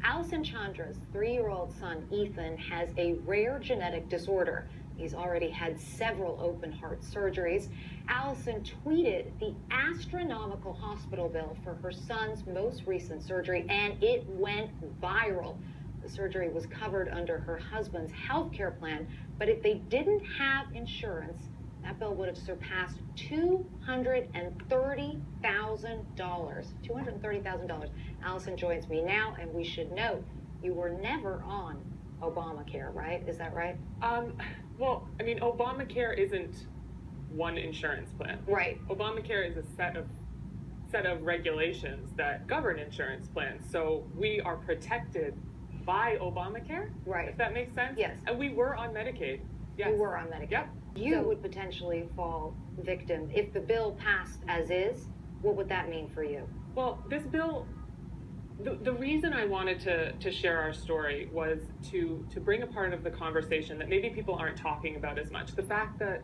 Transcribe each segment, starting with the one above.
Allison Chandra's 3-year-old son, Ethan, has a rare genetic disorder. He's already had several open heart surgeries. Allison tweeted the astronomical hospital bill for her son's most recent surgery, and it went viral. The surgery was covered under her husband's health care plan, but if they didn't have insurance, that bill would have surpassed $230,000. $230,000. Allison joins me now, and we should note you were never on Obamacare, right? Is that right? Well, I mean, Obamacare isn't one insurance plan. Right. Obamacare is a set of regulations that govern insurance plans. So we are protected by Obamacare. Right. If that makes sense. Yes. And we were on Medicaid. Yes. You were on Medicaid. Yep. You would potentially fall victim if the bill passed as is. What would that mean for you? Well, this bill, the reason I wanted to share our story was to bring a part of the conversation that maybe people aren't talking about as much. The fact that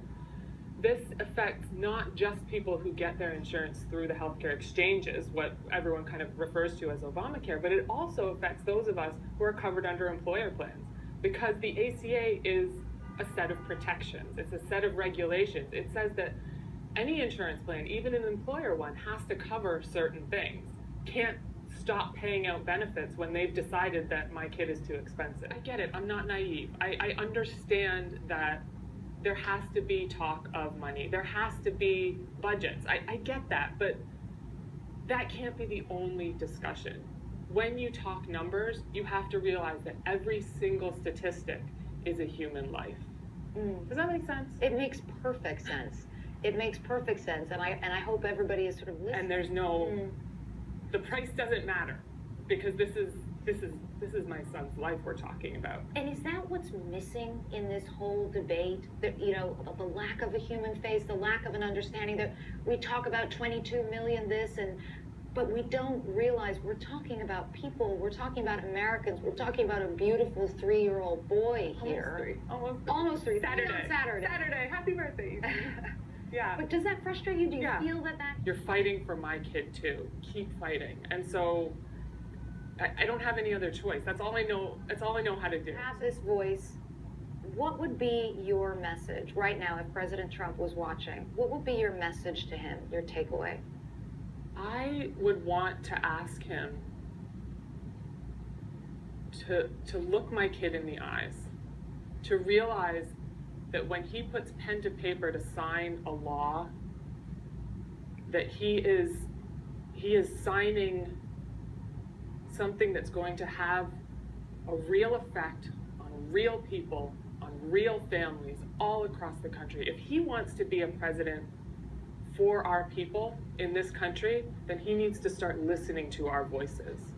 this affects not just people who get their insurance through the healthcare exchanges, what everyone kind of refers to as Obamacare, but it also affects those of us who are covered under employer plans, because the ACA is a set of protections. It's a set of regulations. It says that any insurance plan, even an employer one, has to cover certain things. Can't stop paying out benefits when they've decided that my kid is too expensive. I get it. I'm not naive. I understand that there has to be talk of money. There has to be budgets. I get that, but that can't be the only discussion. When you talk numbers, you have to realize that every single statistic is a human life. Does that make sense? It makes perfect sense. It makes perfect sense, and I hope everybody is sort of listening. And there's no, the price doesn't matter, because this is my son's life we're talking about. And is that what's missing in this whole debate? That, you know, the lack of a human face, the lack of an understanding that we talk about 22 million this, but we don't realize we're talking about people, we're talking about Americans, we're talking about a beautiful 3-year-old boy here. Almost three. Saturday. Saturday. Happy birthday. Yeah. But does that frustrate you? Do you feel that? You're fighting for my kid too. Keep fighting. And so I don't have any other choice. That's all I know. That's all I know how to do. Have this voice. What would be your message right now if President Trump was watching? What would be your message to him, your takeaway? I would want to ask him to look my kid in the eyes, to realize that when he puts pen to paper to sign a law, that he is signing something that's going to have a real effect on real people, on real families all across the country. If he wants to be a president for our people in this country, then he needs to start listening to our voices.